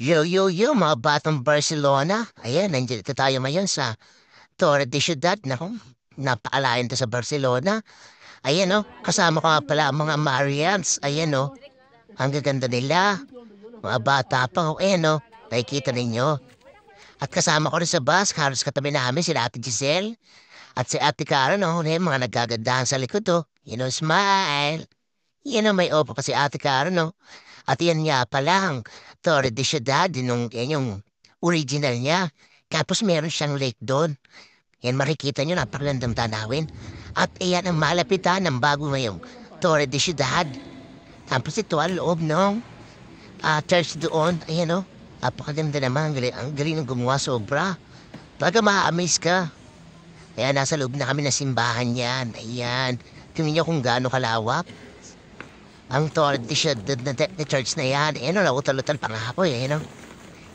Yo, mga batang Barcelona. Ayan, nandiyan tayo ngayon sa Torre de Ciudad. Naku, napaalayan to sa Barcelona. Ayan, oh, kasama ko nga pala ang mga Marians. Ayan, oh, ang gaganda nila. Mga bata pa, oh, ayan, oh, nakikita ninyo. At kasama ko rin sa bus, halos katabi namin sila Ate Giselle. At si Ate Karen, oh, yung mga nagagandahan sa likod, oh. Smile. May opo pa si Ate Karen, oh. At yan nga palang, Torre de Ciudad, yan yung original niya. Tapos meron siyang lake doon. Yan makikita nyo, napakagandang tanawin. At iyan ang malapitan ng bago ngayong Torre de Ciudad. Tapos ito ang loob ng church doon. Ayan o, napakaganda naman. Ang galing ng gumawa sobra. Baga ma-amaze ka. Kaya nasa loob na kami ng simbahan yan. Ayan. Tingnan nyo kung gaano kalawak. Ang Torre de Ciudad na church na yan. Ayan o, nautal-utal pa nga ako. Ayan o.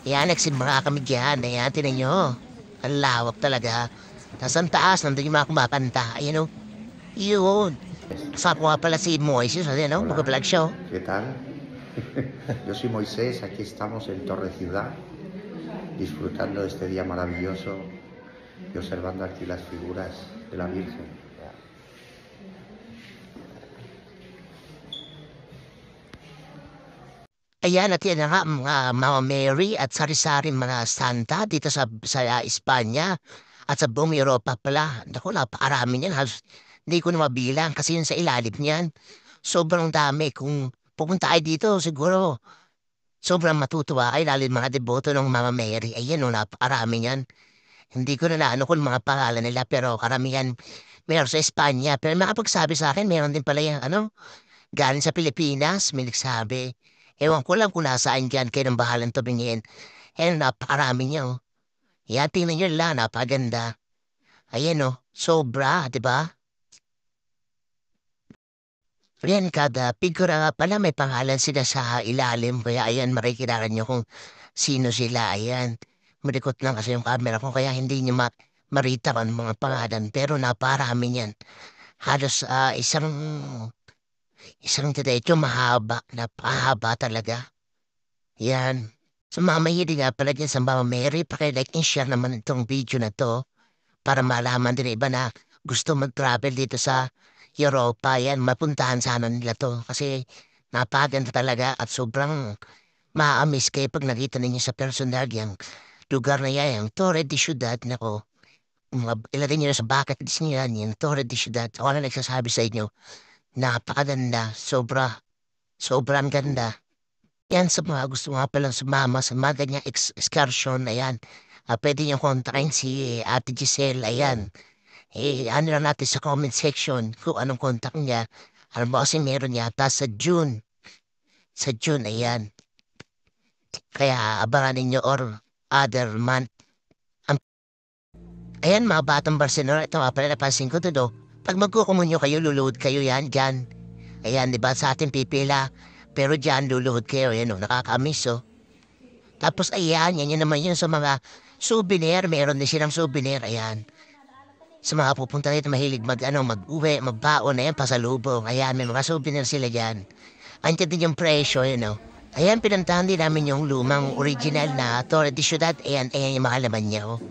Yan, nagsimba kami dyan. Ayan, tinan nyo. Ang lawak talaga. Tapos ang taas, nandun yung mga kumakanta. Ayan o. Yun. Kasama ko nga pala si Moises. Ayan o, Hola, mag-vlog siya o. ¿qué tal? Yo soy Moisés, aquí estamos en Torre Ciudad, disfrutando de este día maravilloso y observando aquí las figuras de la Virgen. Ayan, at yan na nga, mga Mary at sari-sari mga santa dito sa Espanya at sa buong Europa pala. Naku, napakarami niyan. Halos hindi ko na mabilang kasi yun sa ilalim niyan. Sobrang dami. Kung pupunta kayo dito, siguro sobrang matutuwa kayo lalo yung mga deboto ng Mama Mary. Ayan, no, napakarami niyan. Hindi ko na naano kung mga pangalan nila pero karamihan meron sa Espanya. Pero makapagsabi sa akin, meron din pala yung galing sa Pilipinas, may nagsabi. Ewan ko lang kung nasaan dyan, kayo nang bahalang tumingin. Napakarami niya, oh. Yan, tingnan nyo lang, napaganda. Ayan, oh, sobra, di ba? Ayan, kada figura nga pala may pangalan sila sa ilalim. Kaya ayan, makikilala nyo kung sino sila. Ayan, malikot lang kasi yung camera ko, kaya hindi nyo marita ang mga pangalan. Pero naparami niyan. Halos isang diretso mahaba, napahaba talaga. Yan. So mga mahilig nga pala dyan sa Mama Mary, pakilike and share naman itong video na to para malaman din ng iba na gusto mag-travel dito sa Europa. Yan, mapuntahan sana nila to kasi napaganda talaga at sobrang ma-amaze kayo pag nakita ninyo sa personal yung lugar na yan, yung Torre de Ciudad. Nako, ilagay nyo na sa bucket list nyo yan, yung Torre de Ciudad. Ako na nagsasabi sa inyo, napakaganda, sobrang ganda. Yan sa mga gusto nga palang sumama sa mga ganyang excursion, ayan. Pwede niyo kontakin si Ate Giselle, ayan. Ano lang natin sa comment section kung anong contact niya. Alam mo kasi meron yata sa June. Sa June, ayan. Kaya abangan ninyo or other month. Ayan mga batang Barcelona, ito nga pala napansin ko to do. Pag magkukumunyo kayo, luluhod kayo yan, dyan. Ayan, di ba sa ating pipila. Pero dyan, luluhod kayo, yan o, nakakamiss o. Tapos ayan, yan naman yun sa mga souvenir. Meron din silang souvenir, ayan. Sa mga pupunta dito mahilig mag-uwi, magbaon, ayan, pasalubong. Ayan, may mga souvenir sila dyan. Andiyan din yung presyo, yun o. Ayan, pinantahan din namin yung lumang original na Torre de Ciudad. Ayan yung mga laman niya o.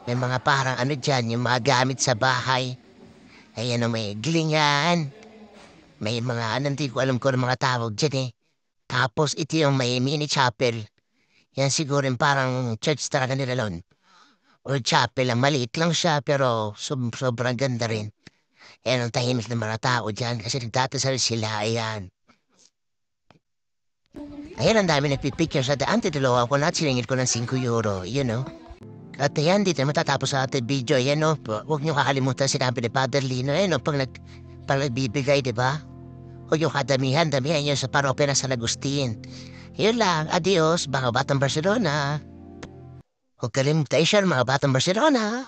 May mga parang dyan, yung mga gamit sa bahay. Ayan o, may glingan. May mga, hindi ko alam ko ng mga tawag dyan eh. Tapos ito yung may mini chapel. Yan siguro yung parang church talaga nila lon. Or chapel lang, maliit lang siya pero sobrang ganda rin. Yan ang tahimik ng mga tao dyan kasi nagtatasal sila, ayan. Ayan, ang dami nagpipicture sa daan. Tituloan ko na at siningil ko ng 5 euro, you know. At ayan, dito matatapos sa ating video. Ayan o, huwag niyo kakalimutan sinabi ni Father Lino. Ayan o, pag nagbibigay, di ba? Huwag yung damihan nyo sa parokya na San Agustin. Yun lang, adios, mga batang Barcelona. Huwag kalimutan siya, mga batang Barcelona.